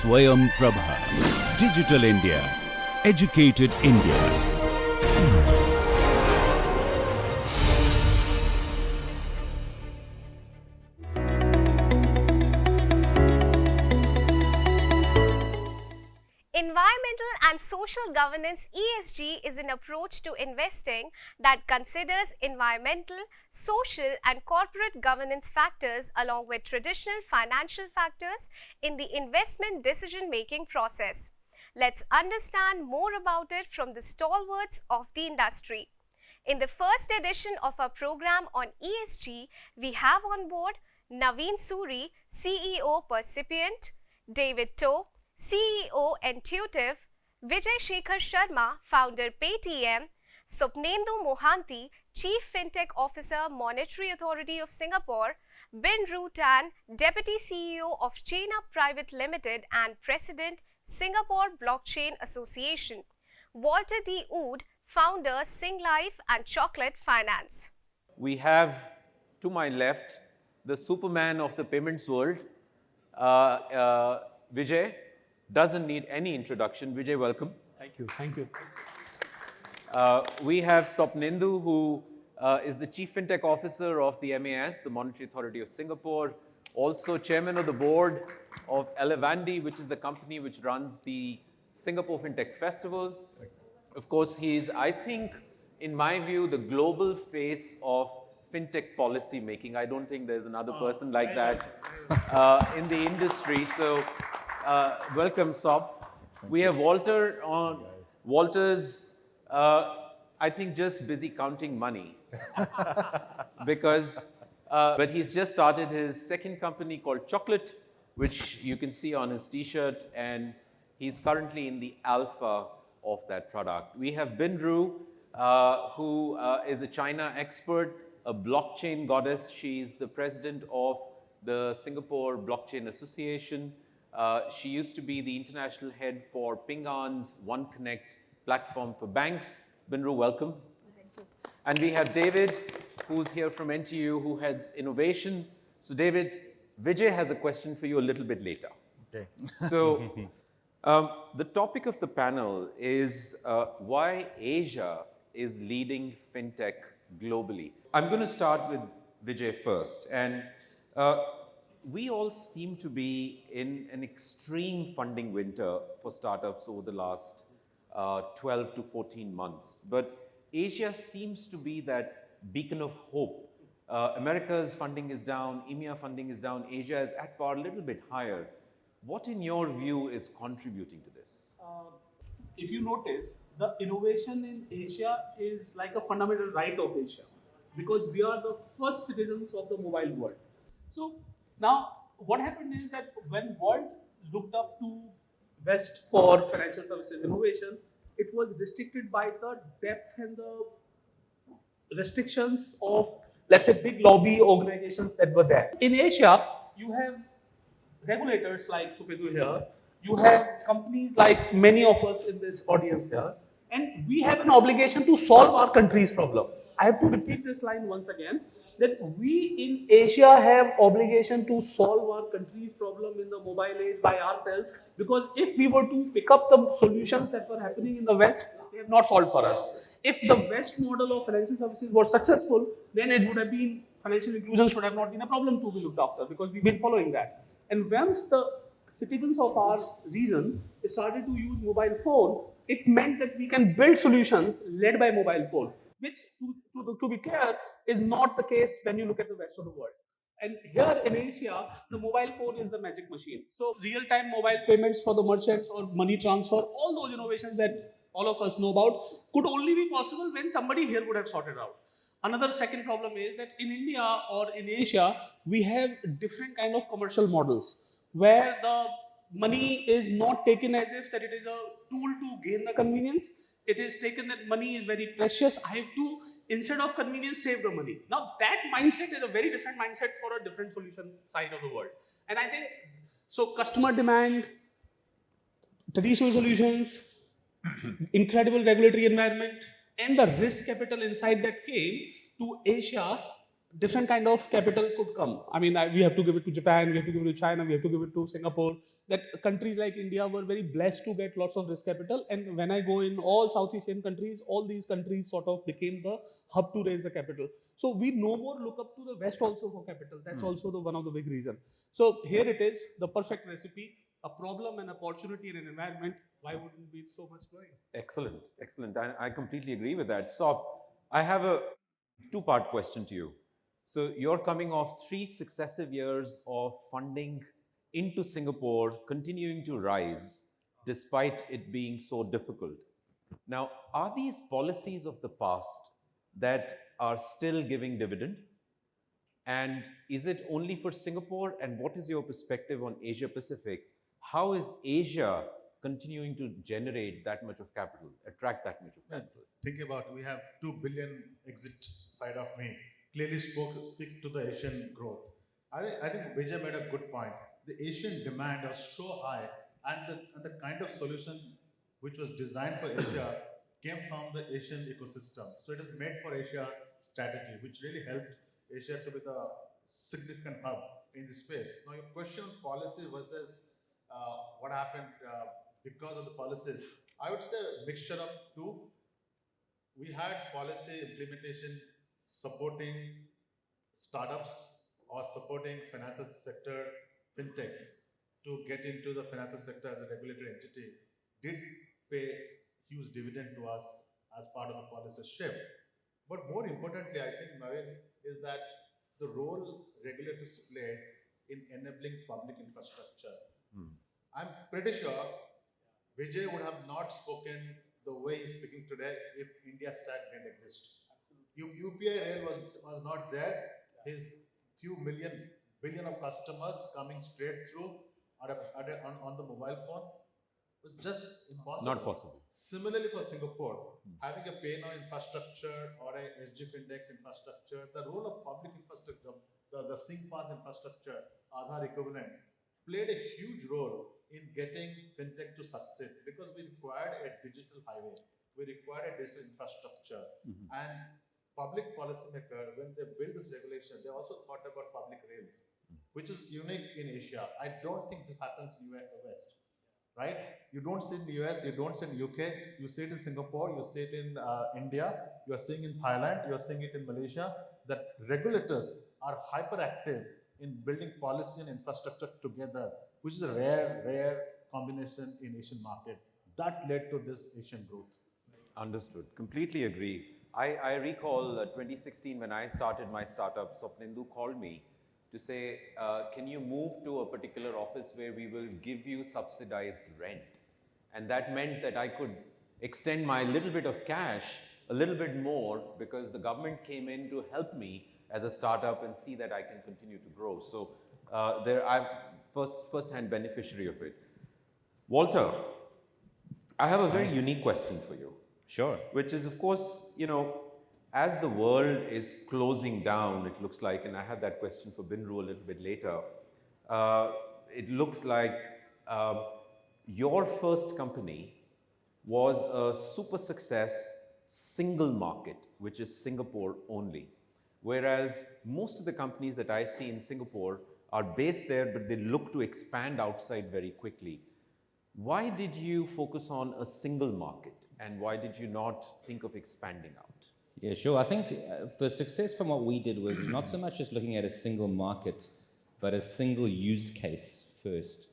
Swayam Prabha. Digital India. Educated India. Environmental and social governance (ESG) is an approach to investing that considers environmental, social and corporate governance factors along with traditional financial factors in the investment decision-making process. Let's understand more about it from the stalwarts of the industry. In the first edition of our program on ESG, we have on board Naveen Suri, CEO Percipient, David To, CEO Intuitive, Vijay Shekhar Sharma, founder Paytm, Swapnendu Mohanty, Chief FinTech Officer, Monetary Authority of Singapore, Bin Ru Tan, Deputy CEO of China Private Limited and President, Singapore Blockchain Association, Walter D. Wood, founder, Singlife and Chocolate Finance. We have, to my left, the Superman of the payments world, Vijay. Doesn't need any introduction. Vijay, welcome. Thank you. Thank you. We have Swapnendu, who is the Chief FinTech Officer of the MAS, the Monetary Authority of Singapore, also Chairman of the Board of Elevandi, which is the company which runs the Singapore FinTech Festival. Of course, he's, I think, in my view, the global face of FinTech policy making. I don't think there's another person like that in the industry. So, welcome, Sob. We have Walter on. Walter's, I think, just busy counting money because, but he's just started his second company called Chocolate, which you can see on his T-shirt, and he's currently in the alpha of that product. We have Bin Ru, who is a China expert, a blockchain goddess. She's the president of the Singapore Blockchain Association. She used to be the international head for Ping An's One Connect platform for banks. Bin Ru, welcome. Thank you. And we have David, who's here from NTU, who heads innovation. So David, Vijay has a question for you a little bit later. Okay. So the topic of the panel is why Asia is leading FinTech globally. I'm going to start with Vijay first. And we all seem to be in an extreme funding winter for startups over the last 12 to 14 months. But Asia seems to be that beacon of hope. America's funding is down, EMEA funding is down, Asia is at par, a little bit higher. What, in your view, is contributing to this? If you notice, the innovation in Asia is like a fundamental right of Asia because we are the first citizens of the mobile world. So now, what happened is that when world looked up to West for financial services innovation, it was restricted by the depth and the restrictions of, let's say, big lobby organizations that were there. In Asia, you have regulators like Supedu here, you have companies like many of us in this audience here, and we have an obligation to solve our country's problem. I have to repeat this line once again, that we in Asia have obligation to solve our country's problem in the mobile age by ourselves, because if we were to pick up the solutions that were happening in the West, they have not solved for us. If the West model of financial services was successful, then it would have been, financial inclusion should have not been a problem to be looked after, because we've been following that. And once the citizens of our region started to use mobile phone, it meant that we can build solutions led by mobile phone, which, to be clear, is not the case when you look at the rest of the world. And here in Asia, the mobile phone is the magic machine. So real-time mobile payments for the merchants or money transfer, all those innovations that all of us know about could only be possible when somebody here would have sorted out. Another second problem is that in India or in Asia, we have different kind of commercial models where the money is not taken as if that it is a tool to gain the convenience. It is taken that money is very precious. I have to, instead of convenience, save the money. Now that mindset is a very different mindset for a different solution side of the world. And I think, so customer demand, traditional solutions, incredible regulatory environment, and the risk capital inside that came to Asia different kind of capital could come. I mean, we have to give it to Japan, we have to give it to China, we have to give it to Singapore. That countries like India were very blessed to get lots of risk capital. And when I go in all South Asian countries, all these countries sort of became the hub to raise the capital. So we no more look up to the West also for capital. That's also the one of the big reason. So here it is, the perfect recipe, a problem, an opportunity, and an environment. Why wouldn't be so much growing? Excellent, excellent. I completely agree with that. So I have a two-part question to you. So you're coming off 3 successive years of funding into Singapore, continuing to rise despite it being so difficult. Now, are these policies of the past that are still giving dividend? And is it only for Singapore? And what is your perspective on Asia Pacific? How is Asia continuing to generate that much of capital, attract that much of capital? Think about, we have 2 billion exit side of me. Clearly speaks to the Asian growth. I think Vijay made a good point. The Asian demand was so high, and the kind of solution which was designed for Asia came from the Asian ecosystem. So it is made for Asia strategy, which really helped Asia to be the significant hub in this space. Now, your question on policy versus what happened because of the policies, I would say a mixture of two. We had policy implementation supporting startups or supporting financial sector fintechs to get into the financial sector as a regulatory entity did pay huge dividend to us as part of the policy shift. But more importantly, I think, Navin, is that the role regulators played in enabling public infrastructure. I'm pretty sure Vijay would have not spoken the way he's speaking today if India Stack didn't exist. UPI rail was not there. His few billion of customers coming straight through on the mobile phone was just impossible. Not possible. Similarly for Singapore, having a pay now infrastructure or a SGF index infrastructure, the role of public infrastructure, the SingPass infrastructure, Aadhaar equivalent, played a huge role in getting fintech to succeed because we required a digital highway, we required a digital infrastructure, and public policymaker, when they build this regulation, they also thought about public rails, which is unique in Asia. I don't think this happens in the West, right? You don't see it in the US, you don't see it in UK, you see it in Singapore, you see it in India, you are seeing in Thailand, you are seeing it in Malaysia, that regulators are hyperactive in building policy and infrastructure together, which is a rare combination in Asian market. That led to this Asian growth. Understood. Completely agree. I recall 2016 when I started my startup, Swapnindu called me to say, can you move to a particular office where we will give you subsidized rent? And that meant that I could extend my little bit of cash a little bit more because the government came in to help me as a startup and see that I can continue to grow. So I'm first-hand beneficiary of it. Walter, I have a very unique question for you. Sure. Which is, of course, as the world is closing down, it looks like, and I have that question for Binru a little bit later, it looks like your first company was a super success single market, which is Singapore only. Whereas most of the companies that I see in Singapore are based there, but they look to expand outside very quickly. Why did you focus on a single market? And why did you not think of expanding out? Yeah, sure. I think the success from what we did was not so much just looking at a single market, but a single use case first.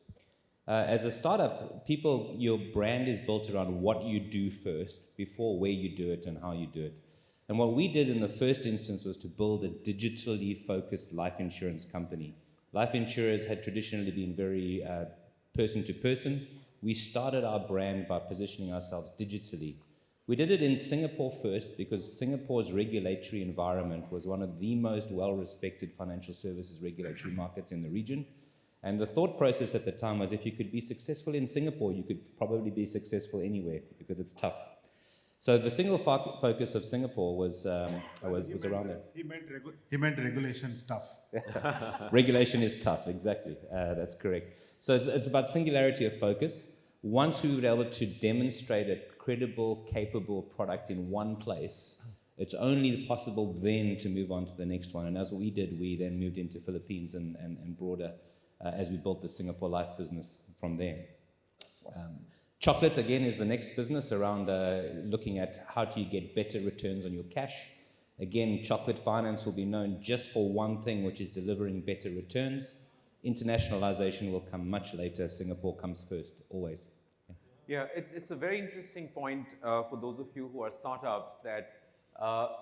As a startup, your brand is built around what you do first before where you do it and how you do it. And what we did in the first instance was to build a digitally focused life insurance company. Life insurers had traditionally been very person to person. We started our brand by positioning ourselves digitally. We did it in Singapore first because Singapore's regulatory environment was one of the most well-respected financial services regulatory markets in the region. And the thought process at the time was if you could be successful in Singapore, you could probably be successful anywhere because it's tough. So the single focus of Singapore was around that. He meant regulation stuff. Regulation is tough, exactly. That's correct. So it's about singularity of focus. Once we were able to demonstrate a credible, capable product in one place, It's only possible then to move on to the next one. And as we did, we then moved into Philippines and broader as we built the Singapore Life business from there. Chocolate, again, is the next business around looking at how do you get better returns on your cash. Again, chocolate finance will be known just for one thing, which is delivering better returns. Internationalization will come much later. Singapore comes first, always. Yeah, it's a very interesting point for those of you who are startups that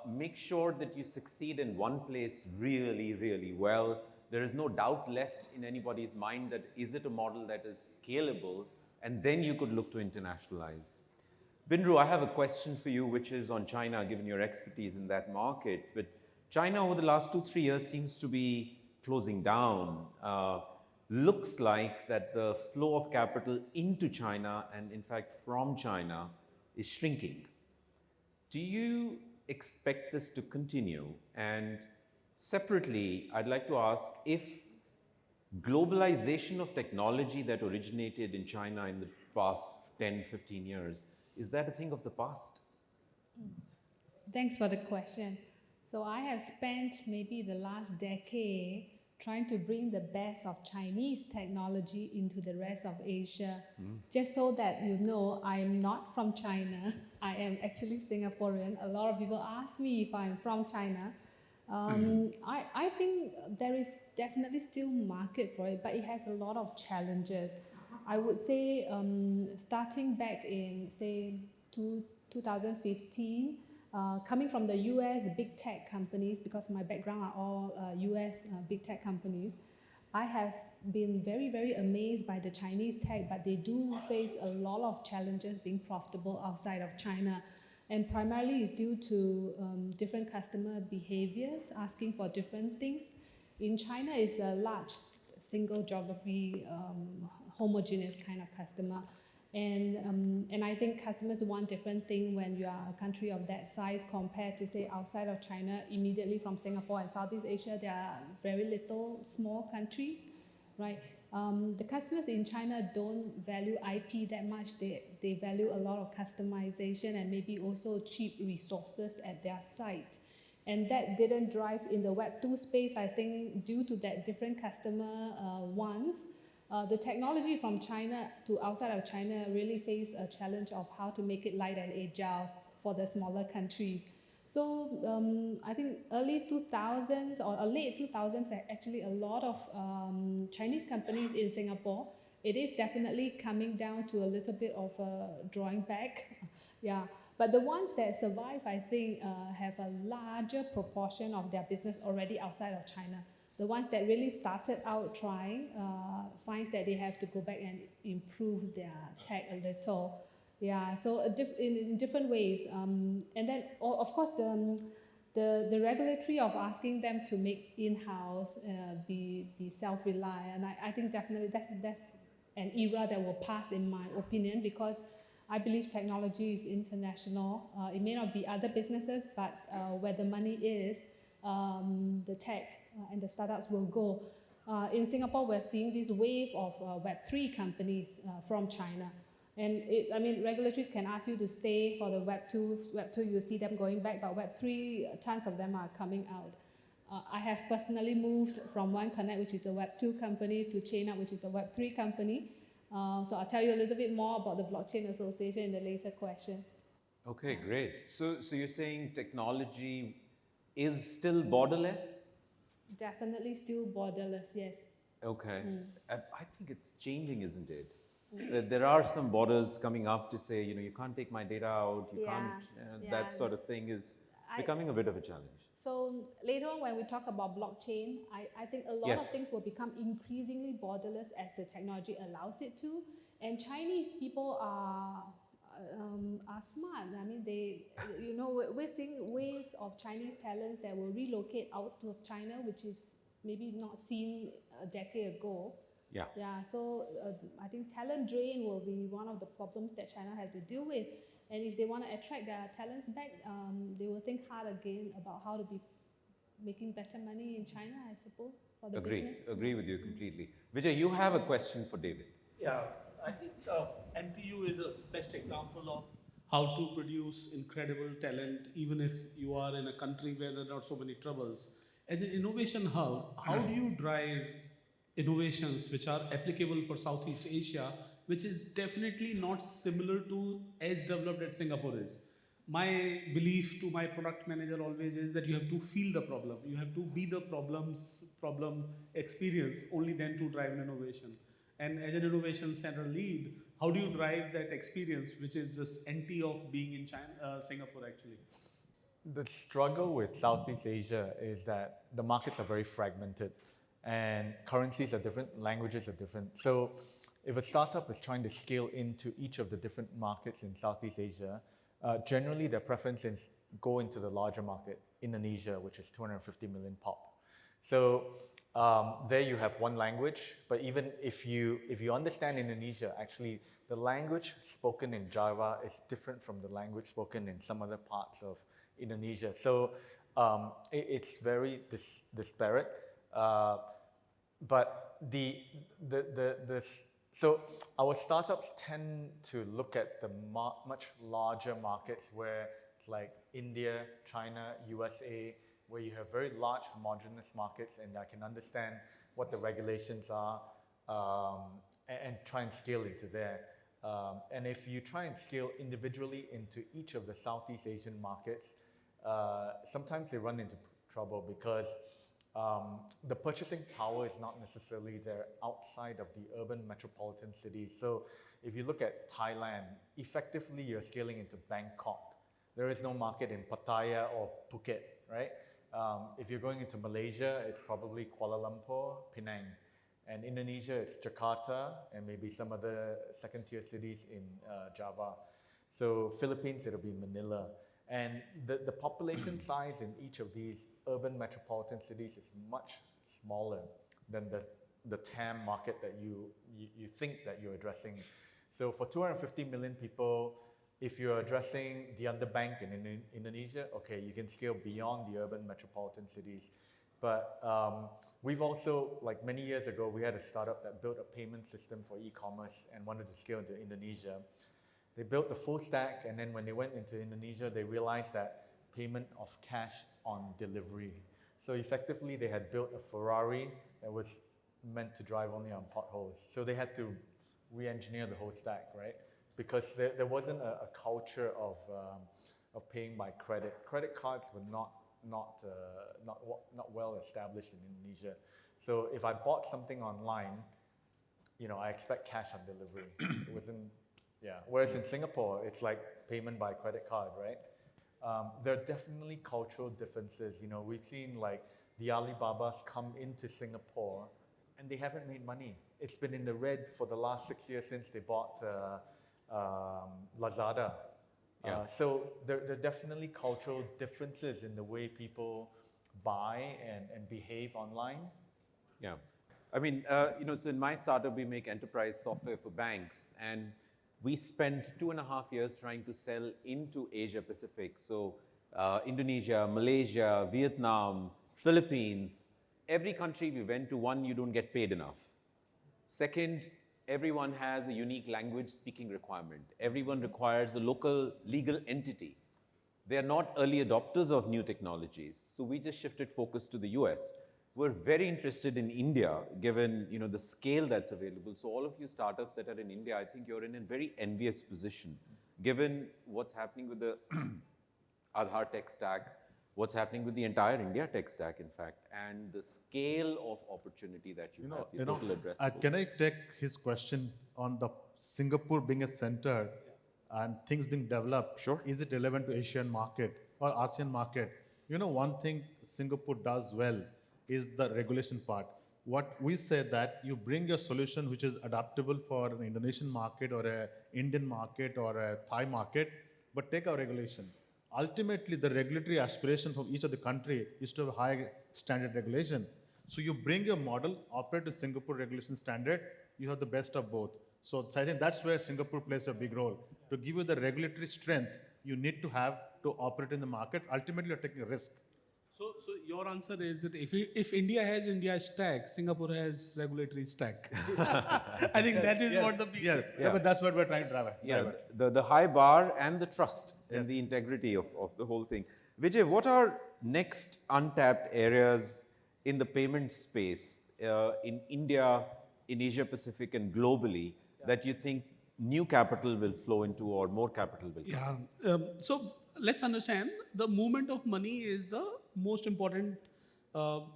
make sure that you succeed in one place really, really well. There is no doubt left in anybody's mind that is it a model that is scalable, and then you could look to internationalize. Binru, I have a question for you, which is on China, given your expertise in that market. But China over the last 2-3 years seems to be closing down. Looks like that the flow of capital into China and in fact from China is shrinking. Do you expect this to continue? And separately, I'd like to ask if globalization of technology that originated in China in the past 10, 15 years, is that a thing of the past? Thanks for the question. So I have spent maybe the last decade trying to bring the best of Chinese technology into the rest of Asia. Just so that you know, I'm not from China. I am actually Singaporean. A lot of people ask me if I'm from China. I think there is definitely still market for it, but it has a lot of challenges. I would say starting back in, say, 2015, coming from the US big tech companies, because my background are all US big tech companies, I have been very, very amazed by the Chinese tech, but they do face a lot of challenges being profitable outside of China. And primarily it's due to different customer behaviors, asking for different things. In China, it's a large single geography, homogeneous kind of customer. And I think customers want different things when you are a country of that size compared to, say, outside of China. Immediately from Singapore and Southeast Asia, there are very little small countries, right? The customers in China don't value IP that much. They value a lot of customization and maybe also cheap resources at their site. And that didn't drive in the Web 2 space, I think, due to that different customer wants. The technology from China to outside of China really face a challenge of how to make it light and agile for the smaller countries. So I think early 2000s or late 2000s, actually a lot of Chinese companies in Singapore, it is definitely coming down to a little bit of a drawing back. Yeah, but the ones that survive, I think, have a larger proportion of their business already outside of China. The ones that really started out trying finds that they have to go back and improve their tech a little. Yeah, so in different ways. And then, of course, the regulatory of asking them to make in-house, be self-reliant. And I think definitely that's an era that will pass, in my opinion, because I believe technology is international. It may not be other businesses, but where the money is, the tech and the startups will go. In Singapore, we're seeing this wave of Web3 companies from China. And I mean, regulators can ask you to stay for the Web 2, you see them going back, but Web 3, tons of them are coming out. I have personally moved from One Connect, which is a Web 2 company, to ChainUp, which is a Web 3 company. So I'll tell you a little bit more about the Blockchain Association in the later question. Okay, great. So you're saying technology is still borderless? Definitely still borderless, yes. Okay. I think it's changing, isn't it? There are some borders coming up to say, you can't take my data out, you can't, that sort of thing is becoming a bit of a challenge. So later on, when we talk about blockchain, I think a lot of things will become increasingly borderless as the technology allows it to. And Chinese people are smart. I mean, we're seeing waves of Chinese talents that will relocate out of China, which is maybe not seen a decade ago. Yeah. So I think talent drain will be one of the problems that China has to deal with. And if they want to attract their talents back, they will think hard again about how to be making better money in China, I suppose, for the business. Agree with you completely. Vijay, you have a question for David. Yeah, I think NTU is a best example of how to produce incredible talent, even if you are in a country where there are not so many troubles. As an innovation hub, how do you drive innovations which are applicable for Southeast Asia, which is definitely not similar to as developed as Singapore is? My belief to my product manager always is that you have to feel the problem. You have to be the problem experience, only then to drive an innovation. And as an innovation center lead, how do you drive that experience, which is just anti of being in China, Singapore actually? The struggle with Southeast Asia is that the markets are very fragmented and currencies are different, languages are different. So if a startup is trying to scale into each of the different markets in Southeast Asia, generally their preference is go into the larger market, Indonesia, which is 250 million pop. So there you have one language, but even if you understand Indonesia, actually the language spoken in Java is different from the language spoken in some other parts of Indonesia. So it's very disparate. But so our startups tend to look at the much larger markets where it's like India, China, USA, where you have very large homogeneous markets, and I can understand what the regulations are and try and scale into there. And if you try and scale individually into each of the Southeast Asian markets, sometimes they run into trouble because the purchasing power is not necessarily there outside of the urban metropolitan cities. So if you look at Thailand, effectively you're scaling into Bangkok. There is no market in Pattaya or Phuket, right? If you're going into Malaysia, it's probably Kuala Lumpur, Penang. And Indonesia, it's Jakarta and maybe some other second-tier cities in Java. So Philippines, it'll be Manila. And the population size in each of these urban metropolitan cities is much smaller than the TAM market that you think that you're addressing. So for 250 million people, if you're addressing the underbanked in Indonesia, okay, you can scale beyond the urban metropolitan cities. But we've also, like many years ago, we had a startup that built a payment system for e-commerce and wanted to scale into Indonesia. They built the full stack, and then when they went into Indonesia, they realized that payment of cash on delivery. So effectively, they had built a Ferrari that was meant to drive only on potholes. So they had to re-engineer the whole stack, right? Because there wasn't a culture of paying by credit. Credit cards were not well established in Indonesia. So if I bought something online, I expect cash on delivery. It wasn't. Yeah, whereas in Singapore, it's like payment by credit card, right? There are definitely cultural differences. We've seen like the Alibabas come into Singapore and they haven't made money. It's been in the red for the last 6 years since they bought Lazada. Yeah. So there are definitely cultural differences in the way people buy and behave online. Yeah. I mean, so in my startup, we make enterprise software for banks, and we spent 2.5 years trying to sell into Asia Pacific. So Indonesia, Malaysia, Vietnam, Philippines, every country we went to, one, you don't get paid enough. Second, everyone has a unique language speaking requirement. Everyone requires a local legal entity. They are not early adopters of new technologies. So we just shifted focus to the US. We're very interested in India, given the scale that's available. So all of you startups that are in India, I think you're in a very envious position, given what's happening with the Aadhaar tech stack, what's happening with the entire India tech stack, in fact, and the scale of opportunity that you have, the total addressable. Can I take his question on the Singapore being a center and things being developed? Sure. Is it relevant to Asian market or ASEAN market? One thing Singapore does well is the regulation part. What we say that you bring a solution which is adaptable for an Indonesian market or a Indian market or a Thai market, but take our regulation. Ultimately, the regulatory aspiration from each of the country is to have high standard regulation. So you bring your model, operate to Singapore regulation standard, you have the best of both. So I think that's where Singapore plays a big role. To give you the regulatory strength you need to have to operate in the market, ultimately you're taking a risk. So your answer is that if India has India stack, Singapore has regulatory stack. I think that is what the people. Yeah, but that's what we're trying to drive at. Yeah, the high bar and the trust and the integrity of the whole thing. Vijay, what are next untapped areas in the payment space in India, in Asia Pacific, and globally that you think new capital will flow into or more capital will come? Yeah. So let's understand the movement of money is the most important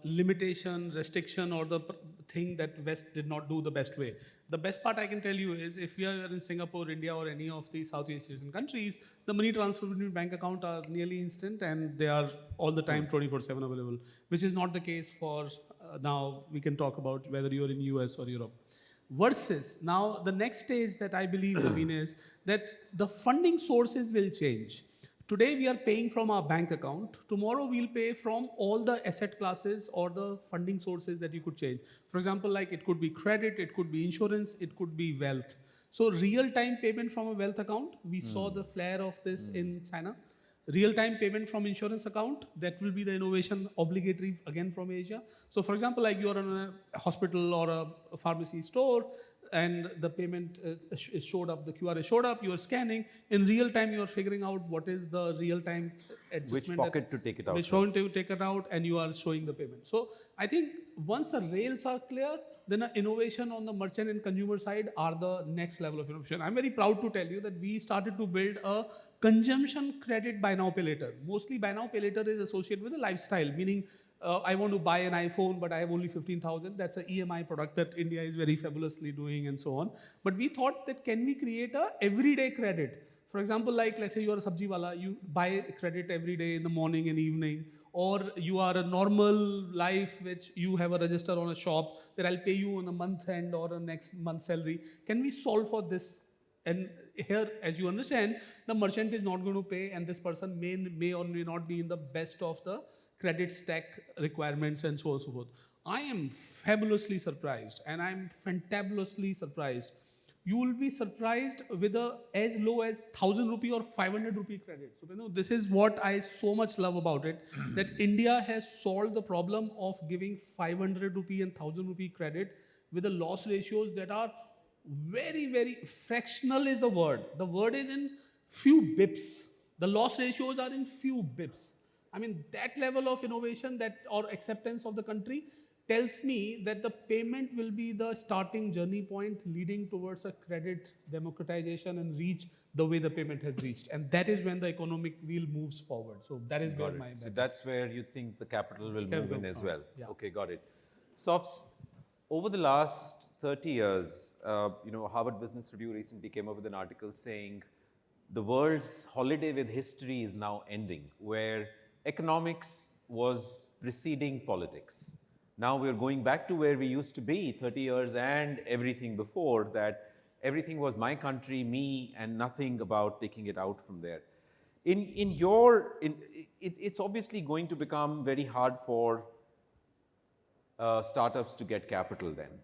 limitation, restriction, or the thing that West did not do the best way. The best part I can tell you is if we are in Singapore, India, or any of the Southeast Asian countries, the money transfer between bank account are nearly instant and they are all the time 24/7 available, which is not the case for now. We can talk about whether you're in US or Europe. Versus now the next stage that I believe, Naveen, is that the funding sources will change. Today we are paying from our bank account. Tomorrow we'll pay from all the asset classes or the funding sources that you could change. For example, like it could be credit, it could be insurance, it could be wealth. So real-time payment from a wealth account, we saw the flare of this in China. Real-time payment from insurance account, that will be the innovation obligatory again from Asia. So for example, like you're in a hospital or a pharmacy store and the payment is showed up, the QR is showed up, you are scanning. In real time, you are figuring out what is the real-time adjustment. Which pocket to take it out Which from. pocket to take it out, and you are showing the payment. So I think once the rails are clear, then innovation on the merchant and consumer side are the next level of innovation. I'm very proud to tell you that we started to build a consumption credit buy now pay later. Mostly buy now pay later is associated with a lifestyle, meaning I want to buy an iPhone, but I have only 15,000. That's an EMI product that India is very fabulously doing and so on. But we thought that can we create a everyday credit? For example, like let's say you are a sabji wala, you buy credit every day in the morning and evening, or you are a normal life which you have a register on a shop where I'll pay you on a month end or a next month's salary. Can we solve for this? And here, as you understand, the merchant is not going to pay and this person may or may not be in the best of the credit stack requirements and so on and so forth. I am fabulously surprised and I'm fantabulously surprised. You will be surprised with as low as 1,000 rupee or 500 rupee credit. So, this is what I so much love about it, that India has solved the problem of giving 500 rupee and 1,000 rupee credit with the loss ratios that are very, very fractional is the word. The word is in few bips. The loss ratios are in few bips. I mean, that level of innovation or acceptance of the country tells me that the payment will be the starting journey point leading towards a credit democratization and reach the way the payment has reached. And that is when the economic wheel moves forward. So that is where my bet So is. that's where you think the capital will move in as well. Yeah. Okay, got it. Sops, over the last 30 years, Harvard Business Review recently came up with an article saying the world's holiday with history is now ending, where economics was preceding politics. Now we're going back to where we used to be 30 years and everything before, that everything was my country, me, and nothing about taking it out from there. It's obviously going to become very hard for startups to get capital then.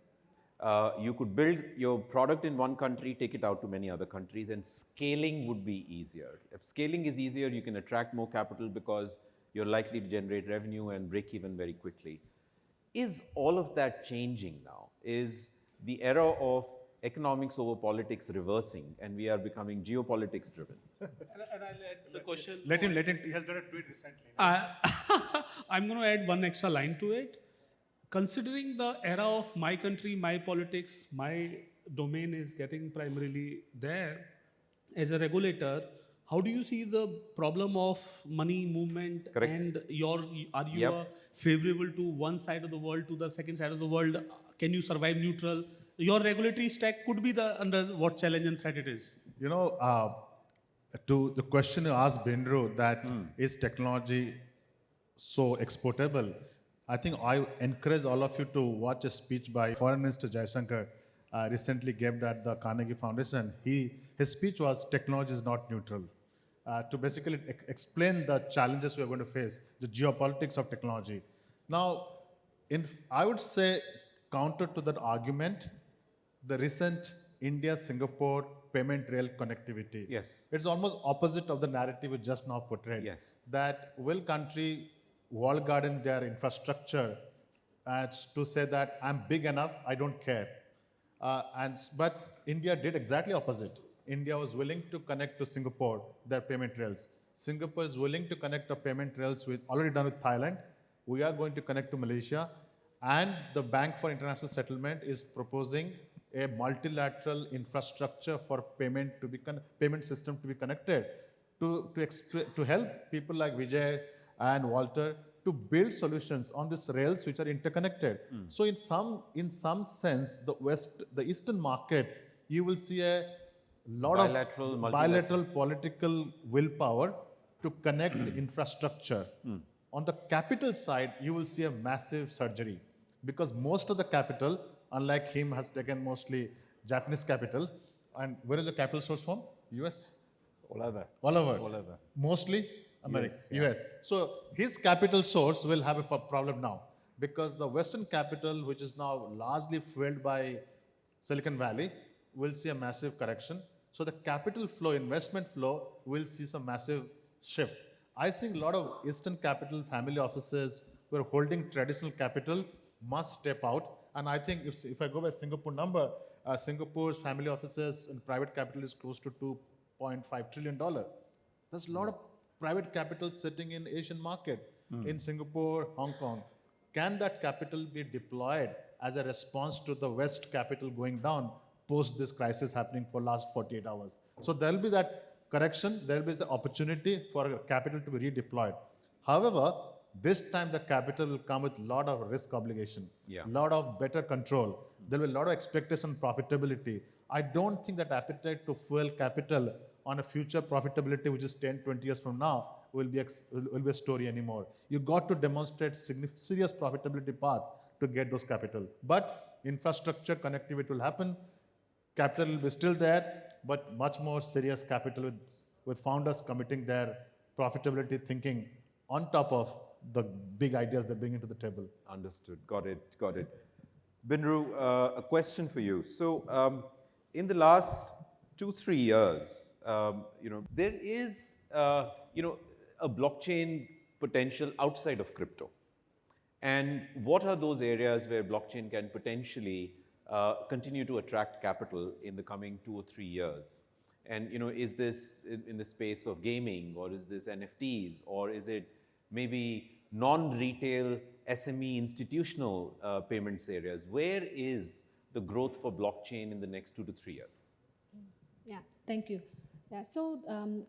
You could build your product in one country, take it out to many other countries, and scaling would be easier. If scaling is easier, you can attract more capital because you're likely to generate revenue and break even very quickly. Is all of that changing now? Is the era of economics over politics reversing and we are becoming geopolitics driven? And I'll add the question. Let him, he has done a tweet recently. I'm going to add one extra line to it. Considering the era of my country, my politics, my domain is getting primarily there, as a regulator, how do you see the problem of money movement? Correct. And are you favorable to one side of the world, to the second side of the world? Can you survive neutral? Your regulatory stack could be under what challenge and threat it is. To the question you asked Bindru, that is technology so exportable? I think I encourage all of you to watch a speech by Foreign Minister Jaishankar recently gave at the Carnegie Foundation. His speech was technology is not neutral. To basically explain the challenges we are going to face, the geopolitics of technology. Now, I would say counter to that argument, the recent India-Singapore payment rail connectivity. Yes. It's almost opposite of the narrative we just now portrayed. Yes. That will country wall garden their infrastructure to say that I'm big enough, I don't care. But India did exactly opposite. India was willing to connect to Singapore, their payment rails. Singapore is willing to connect the payment rails with already done with Thailand. We are going to connect to Malaysia, and the Bank for International Settlement is proposing a multilateral infrastructure for payment system to be connected to help people like Vijay and Walter to build solutions on these rails which are interconnected. So in some sense, the Eastern market, you will see a lot Bilateral, of multilateral. bilateral political willpower to connect the infrastructure. On the capital side, you will see a massive surgery because most of the capital, unlike him, has taken mostly Japanese capital. And where is the capital source from? US? All over. All over. All over. Mostly America, yeah. US. So his capital source will have a problem now because the Western capital, which is now largely fueled by Silicon Valley, will see a massive correction. So the capital flow, investment flow, will see some massive shift. I think a lot of Eastern capital family offices who are holding traditional capital must step out. And I think if I go by Singapore number, Singapore's family offices and private capital is close to $2.5 trillion. There's a lot of private capital sitting in Asian market, in Singapore, Hong Kong. Can that capital be deployed as a response to the West capital going down post this crisis happening for last 48 hours? So there will be that correction, there will be the opportunity for capital to be redeployed. However, this time the capital will come with a lot of risk obligation, a lot of better control. There will be a lot of expectation profitability. I don't think that appetite to fuel capital on a future profitability, which is 10, 20 years from now, will be a story anymore. You got to demonstrate serious profitability path to get those capital. But infrastructure connectivity will happen. Capital will be still there, but much more serious capital with founders committing their profitability thinking on top of the big ideas they bring into the table. Understood. Got it. Binru, a question for you. So, in the last 2-3 years, there is, a blockchain potential outside of crypto. And what are those areas where blockchain can potentially continue to attract capital in the coming 2 or 3 years? And is this in the space of gaming, or is this NFTs, or is it maybe non-retail SME institutional payments areas? Where is the growth for blockchain in the next 2 to 3 years? Yeah, thank you. Yeah, so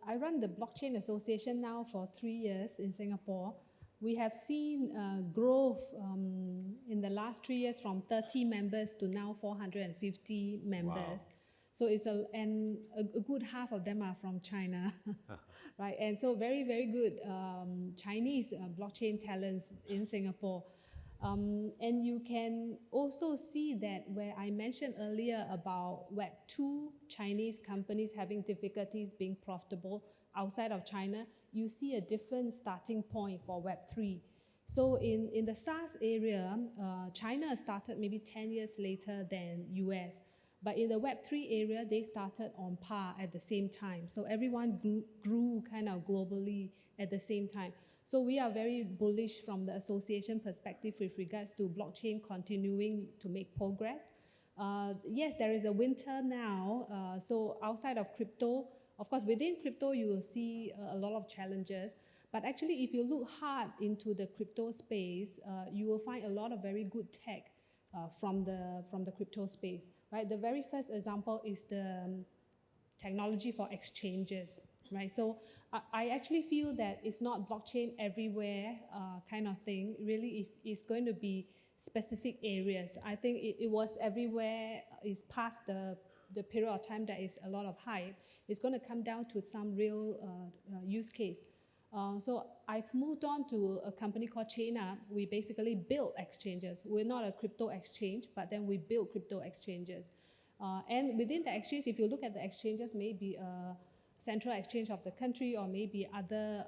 I run the Blockchain Association now for 3 years in Singapore. We have seen growth in the last 3 years from 30 members to now 450 members. Wow. So it's a good half of them are from China, right? And so very, very good Chinese blockchain talents in Singapore. And you can also see that where I mentioned earlier about Web2 Chinese companies having difficulties being profitable outside of China, you see a different starting point for Web3. So in the SaaS area, China started maybe 10 years later than US. But in the Web3 area, they started on par at the same time. So everyone grew kind of globally at the same time. So we are very bullish from the association perspective with regards to blockchain continuing to make progress. Yes, there is a winter now. So outside of crypto, of course, within crypto, you will see a lot of challenges. But actually, if you look hard into the crypto space, you will find a lot of very good tech from the crypto space, right? The very first example is the technology for exchanges, right? So I actually feel that it's not blockchain everywhere kind of thing. Really, it's going to be specific areas. I think it was everywhere. It's past the period of time that is a lot of hype. It's going to come down to some real use case. So I've moved on to a company called Chaina. We basically build exchanges. We're not a crypto exchange, but then we build crypto exchanges. And within the exchange, if you look at the exchanges, maybe a central exchange of the country or maybe other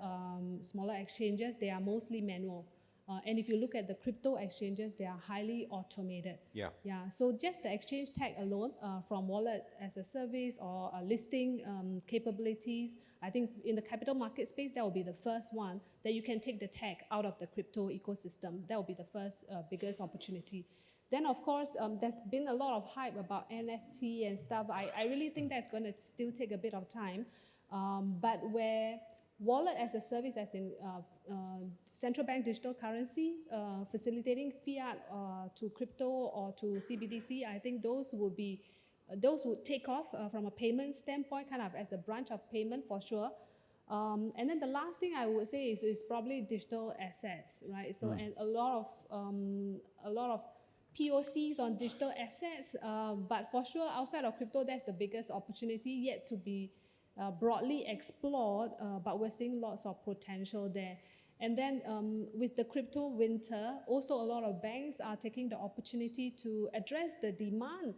smaller exchanges, they are mostly manual. And if you look at the crypto exchanges, they are highly automated. Yeah. So just the exchange tag alone, from wallet as a service or listing capabilities, I think in the capital market space, that will be the first one that you can take the tag out of the crypto ecosystem. That will be the first biggest opportunity. Then, of course, there's been a lot of hype about NFT and stuff. I really think that's going to still take a bit of time. But where wallet as a service, as in central bank digital currency, facilitating fiat to crypto or to CBDC, I think those would be those would take off from a payment standpoint, kind of as a branch of payment for sure. And then the last thing I would say is probably digital assets, right? So and a lot of POCs on digital assets, but for sure outside of crypto, that's the biggest opportunity yet to be broadly explored, but we're seeing lots of potential there. And then with the crypto winter, also a lot of banks are taking the opportunity to address the demand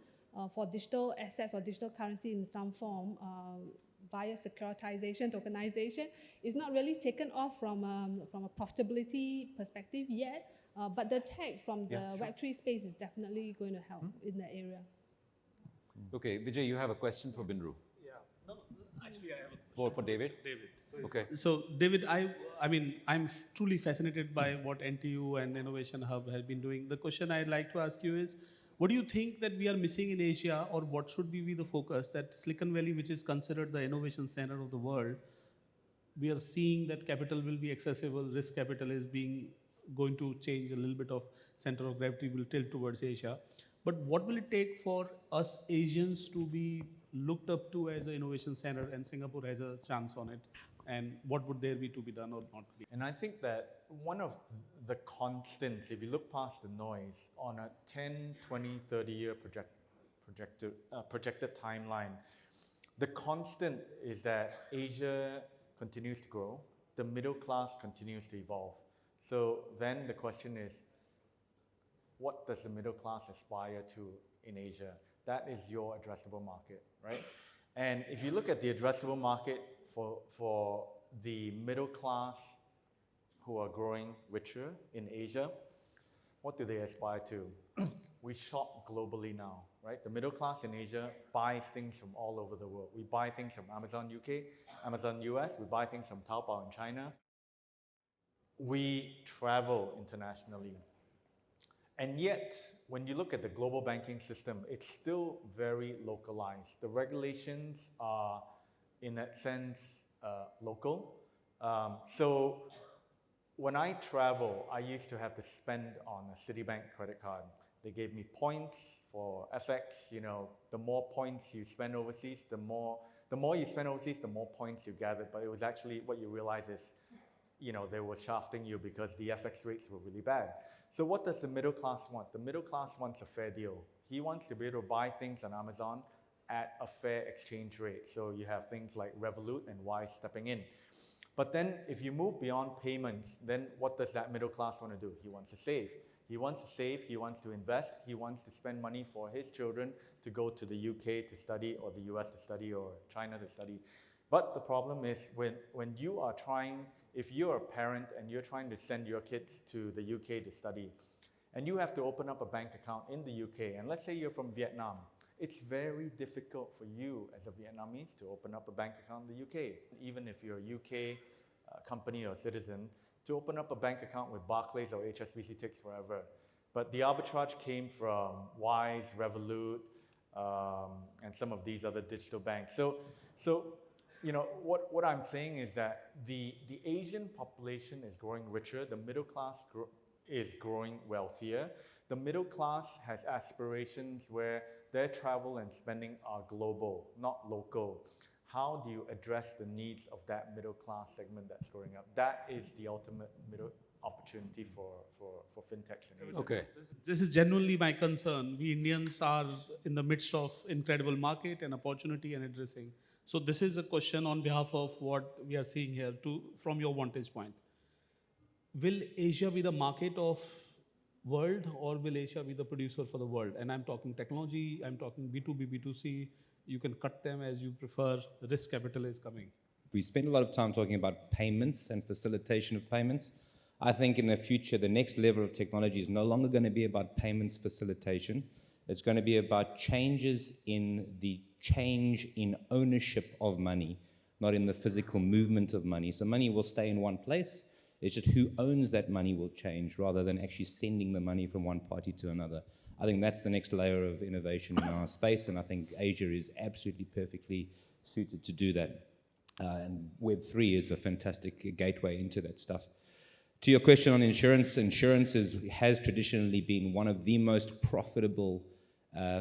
for digital assets or digital currency in some form via securitization, tokenization. It's not really taken off from a profitability perspective yet, but the tech from the Web3 space is definitely going to help in that area. Okay, Vijay, you have a question for Binru? Yeah. No, actually, I have a question For David? David. Okay. So, David, I mean, I'm truly fascinated by what NTU and Innovation Hub have been doing. The question I'd like to ask you is, what do you think that we are missing in Asia, or what should be the focus that Silicon Valley, which is considered the innovation center of the world, we are seeing that capital will be accessible, risk capital is going to change a little bit of center of gravity will tilt towards Asia. But what will it take for us Asians to be looked up to as an innovation center, and Singapore has a chance on it? And what would there be to be done or not be? And I think that one of the constants, if you look past the noise, on a 10, 20, 30-year projected timeline, the constant is that Asia continues to grow, the middle class continues to evolve. So then the question is, what does the middle class aspire to in Asia? That is your addressable market, right? And if you look at the addressable market for the middle class who are growing richer in Asia, what do they aspire to? We shop globally now, right? The middle class in Asia buys things from all over the world. We buy things from Amazon UK, Amazon US, we buy things from Taobao in China. We travel internationally. And yet, when you look at the global banking system, it's still very localized. The regulations are, in that sense, local. So when I travel, I used to have to spend on a Citibank credit card. They gave me points for FX. You know, the more points you spend overseas, the more you spend overseas, the more points you gather. But it was actually, what you realize is, you know, they were shafting you because the FX rates were really bad. So what does the middle class want? The middle class wants a fair deal. He wants to be able to buy things on Amazon at a fair exchange rate. So you have things like Revolut and Wise stepping in. But then if you move beyond payments, then what does that middle class want to do? He wants to save. He wants to save, he wants to invest, he wants to spend money for his children to go to the UK to study, or the US to study, or China to study. But the problem is when you are trying, if you're a parent and you're trying to send your kids to the UK to study, and you have to open up a bank account in the UK, and let's say you're from Vietnam, it's very difficult for you as a Vietnamese to open up a bank account in the UK. Even if you're a UK company or citizen, to open up a bank account with Barclays or HSBC takes forever. But the arbitrage came from Wise, Revolut, and some of these other digital banks. So you know, what I'm saying is that the Asian population is growing richer, the middle class is growing wealthier. The middle class has aspirations where their travel and spending are global, not local. How do you address the needs of that middle class segment that's growing up? That is the ultimate middle opportunity for fintechs in Asia. Okay. This is genuinely my concern. We Indians are in the midst of incredible market and opportunity and addressing. So this is a question on behalf of what we are seeing here from your vantage point. Will Asia be the market of world, or will Asia be the producer for the world? And I'm talking technology, I'm talking B2B, B2C. You can cut them as you prefer. Risk capital is coming. We spend a lot of time talking about payments and facilitation of payments. I think in the future, the next level of technology is no longer going to be about payments facilitation. It's going to be about changes in the change in ownership of money, not in the physical movement of money. So money will stay in one place. It's just who owns that money will change rather than actually sending the money from one party to another. I think that's the next layer of innovation in our space, and I think Asia is absolutely perfectly suited to do that. And Web3 is a fantastic gateway into that stuff. To your question on insurance, has traditionally been one of the most profitable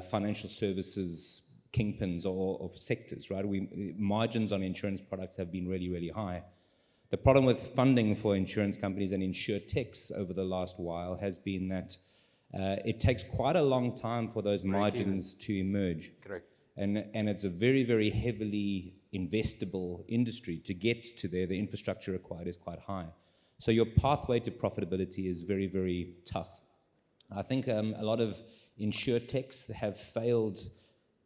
financial services kingpins or sectors, right? Margins on insurance products have been really, really high. The problem with funding for insurance companies and insurtechs over the last while has been that it takes quite a long time for those margins to emerge. Correct. And it's a very, very heavily investable industry. To get to there, the infrastructure required is quite high. So your pathway to profitability is very, very tough. I think a lot of insurtechs have failed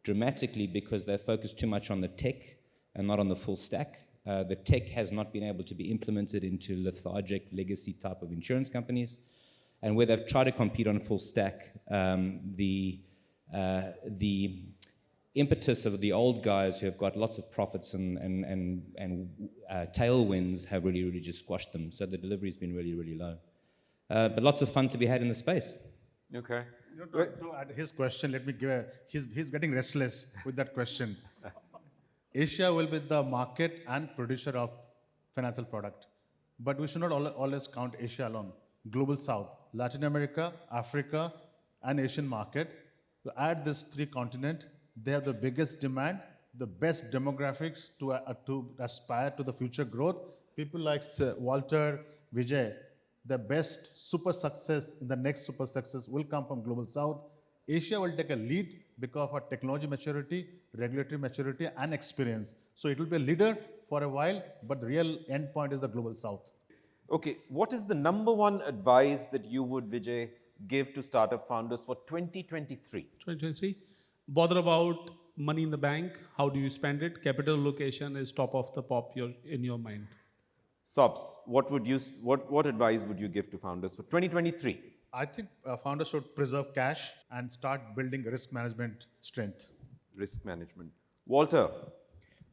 dramatically because they're focused too much on the tech and not on the full stack. The tech has not been able to be implemented into lethargic legacy type of insurance companies. And where they've tried to compete on full stack, the impetus of the old guys who have got lots of profits and tailwinds have really, really just squashed them. So the delivery's been really, really low. But lots of fun to be had in the space. Okay. To add his question, let me give he's getting restless with that question. Asia will be the market and producer of financial product. But we should not always count Asia alone. Global South, Latin America, Africa, and Asian market. To add these three continents, they have the biggest demand, the best demographics to aspire to the future growth. People like Walter, Vijay, the best super success in the next super success will come from Global South. Asia will take a lead because of our technology maturity, regulatory maturity, and experience. So it will be a leader for a while, but the real end point is the Global South. Okay, what is the number one advice that you would, Vijay, give to startup founders for 2023? 2023, bother about money in the bank. How do you spend it? Capital allocation is top of the pop in your mind. Sops, what advice would you give to founders for 2023? I think founders should preserve cash and start building risk management strength. Risk management. Walter,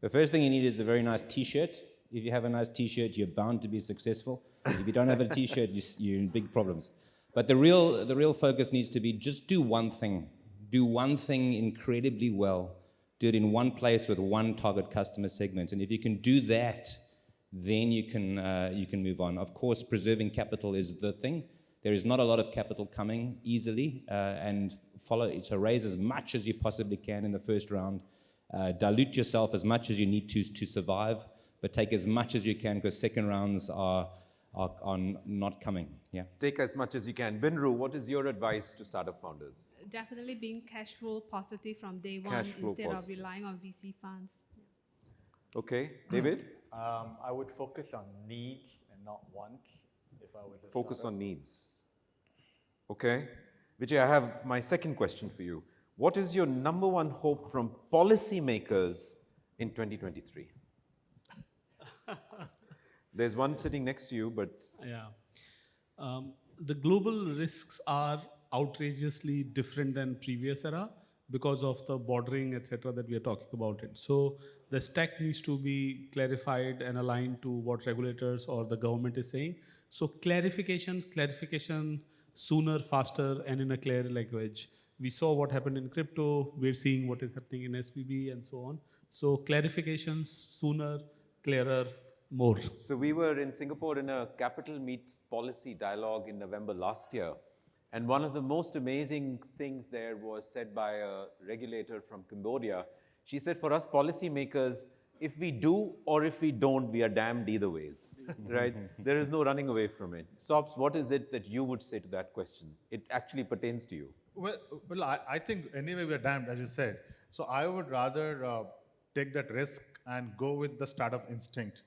The first thing you need is a very nice t-shirt. If you have a nice t-shirt, you're bound to be successful. If you don't have a t-shirt, you're in big problems. But the real focus needs to be just do one thing. Do one thing incredibly well. Do it in one place with one target customer segment. And if you can do that, then you can move on. Of course, preserving capital is the thing. There is not a lot of capital coming easily, so raise as much as you possibly can in the first round. Dilute yourself as much as you need to survive, but take as much as you can because second rounds are not coming. Yeah. Take as much as you can. Binru, what is your advice to startup founders? Definitely being cash flow positive from day one Cash flow instead positive. of relying on VC funds. Okay, David? I would focus on needs and not wants if I was a Focus startup. on needs. Okay. Vijay, I have my second question for you. What is your number one hope from policymakers in 2023? There's one sitting next to you, but Yeah. The global risks are outrageously different than previous era because of the bordering, etc., that we are talking about it. So the stack needs to be clarified and aligned to what regulators or the government is saying. So clarification sooner, faster, and in a clear language. We saw what happened in crypto. We're seeing what is happening in SVB and so on. So clarifications sooner, clearer, more. so we were in Singapore in a capital meets policy dialogue in November last year. And one of the most amazing things there was said by a regulator from Cambodia. She said, for us policymakers, if we do or if we don't, we are damned either ways, right? There is no running away from it. Sops, what is it that you would say to that question? It actually pertains to you. Well, I think anyway we're damned, as you said. So I would rather take that risk and go with the startup instinct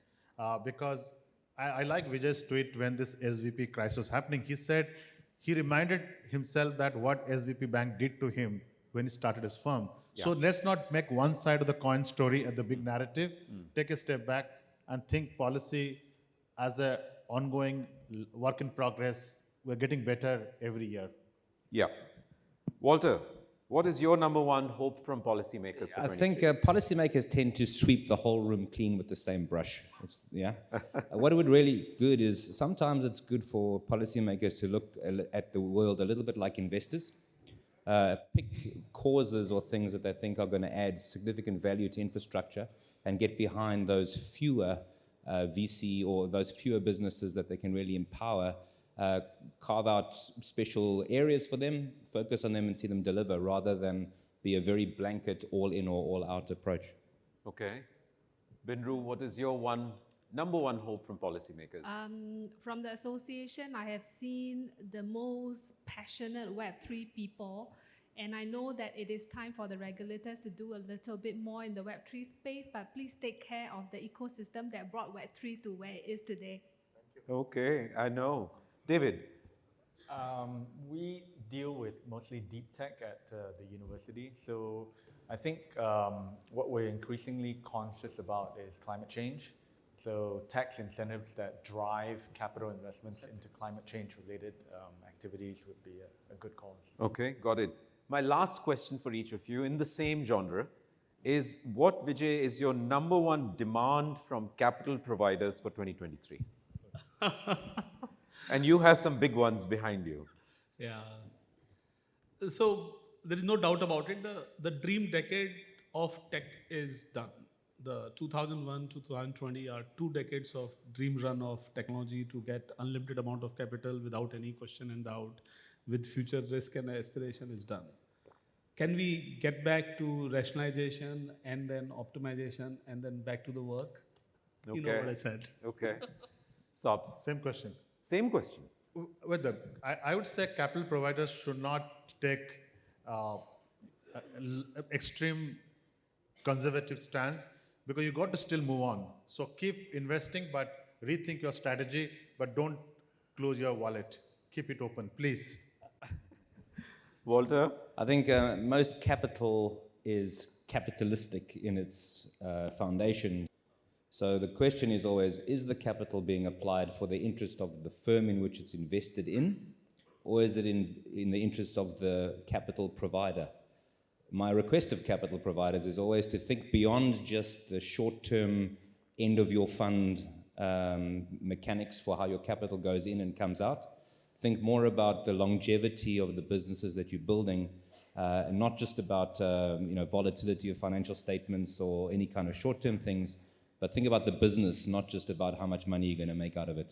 because I like Vijay's tweet when this SVP crisis was happening. He said he reminded himself that what SVP Bank did to him when he started his firm. Yeah. So let's not make one side of the coin story at the big narrative. Take a step back and think policy as a ongoing work in progress. We're getting better every year. Yeah. Walter, what is your number one hope from policymakers for I 23? think policymakers tend to sweep the whole room clean with the same brush. What would really good is sometimes it's good for policymakers to look at the world a little bit like investors. Pick causes or things that they think are going to add significant value to infrastructure and get behind those fewer VC or those fewer businesses that they can really empower, carve out special areas for them, focus on them and see them deliver rather than be a very blanket all-in or all-out approach. Okay. Binru, what is your number one hope from policymakers? From the association, I have seen the most passionate Web3 people, and I know that it is time for the regulators to do a little bit more in the Web3 space, but please take care of the ecosystem that brought Web3 to where it is today. Okay, I know. David? We deal with mostly deep tech at the university. So I think what we're increasingly conscious about is climate change. So tax incentives that drive capital investments into climate change related activities would be a good cause. Okay, got it. My last question for each of you in the same genre is what, Vijay, is your number one demand from capital providers for 2023? And you have some big ones behind you. Yeah. So there is no doubt about it. The dream decade of tech is done. The 2001 to 2020 are 2 decades of dream run of technology to get unlimited amount of capital without any question and doubt, with future risk and aspiration is done. Can we get back to rationalization and then optimization and then back to the work? Okay. You know what I said. Okay. Sobs. Same question. Same question. I would say capital providers should not take extreme conservative stance, because you got to still move on. So keep investing, but rethink your strategy, but don't close your wallet. Keep it open, please. Walter? I think most capital is capitalistic in its foundation. So the question is always, is the capital being applied for the interest of the firm in which it's invested in, or is it in the interest of the capital provider? My request of capital providers is always to think beyond just the short-term end of your fund mechanics for how your capital goes in and comes out. Think more about the longevity of the businesses that you're building, and not just about volatility of financial statements or any kind of short-term things, but think about the business, not just about how much money you're going to make out of it.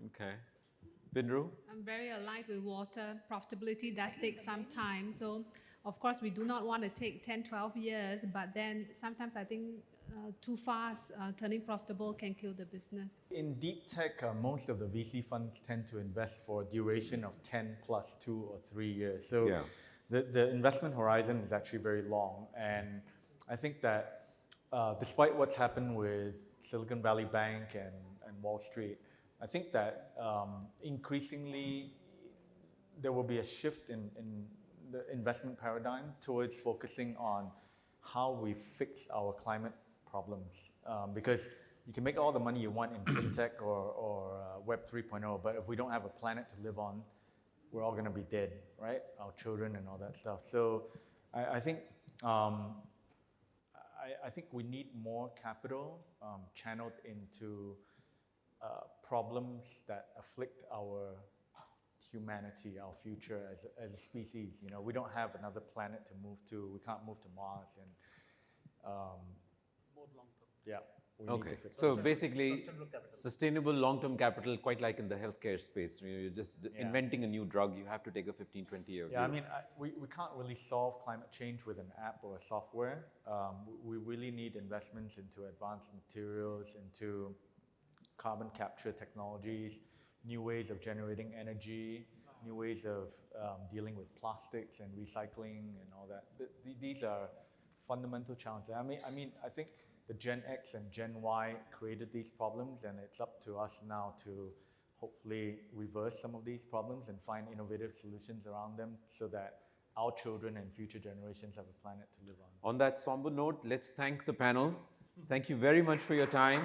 Okay. Binru? I'm very aligned with Walter. Profitability does take some time. So, of course, we do not want to take 10, 12 years, but then sometimes I think too fast turning profitable can kill the business. In deep tech, most of the VC funds tend to invest for a duration of 10 plus 2 or 3 years. So Yeah. the investment horizon is actually very long. And I think that despite what's happened with Silicon Valley Bank and Wall Street, I think that increasingly there will be a shift in the investment paradigm towards focusing on how we fix our climate problems. Because you can make all the money you want in fintech or Web 3.0, but if we don't have a planet to live on, we're all going to be dead, right? Our children and all that stuff. So I think I think we need more capital channeled into problems that afflict our humanity, our future as a species. You know, we don't have another planet to move to. We can't move to Mars, and More long-term. yeah, we Okay. need to fix So it. basically, sustainable long-term capital, quite like in the healthcare space. You're just inventing a new drug, you have to take a 15, 20-year view. Yeah, I mean, we can't really solve climate change with an app or a software. We really need investments into advanced materials, into carbon capture technologies, new ways of generating energy, new ways of dealing with plastics and recycling and all that. These are fundamental challenges. I think the Gen X and Gen Y created these problems, and it's up to us now to hopefully reverse some of these problems and find innovative solutions around them so that our children and future generations have a planet to live on. On that somber note, let's thank the panel. Thank you very much for your time.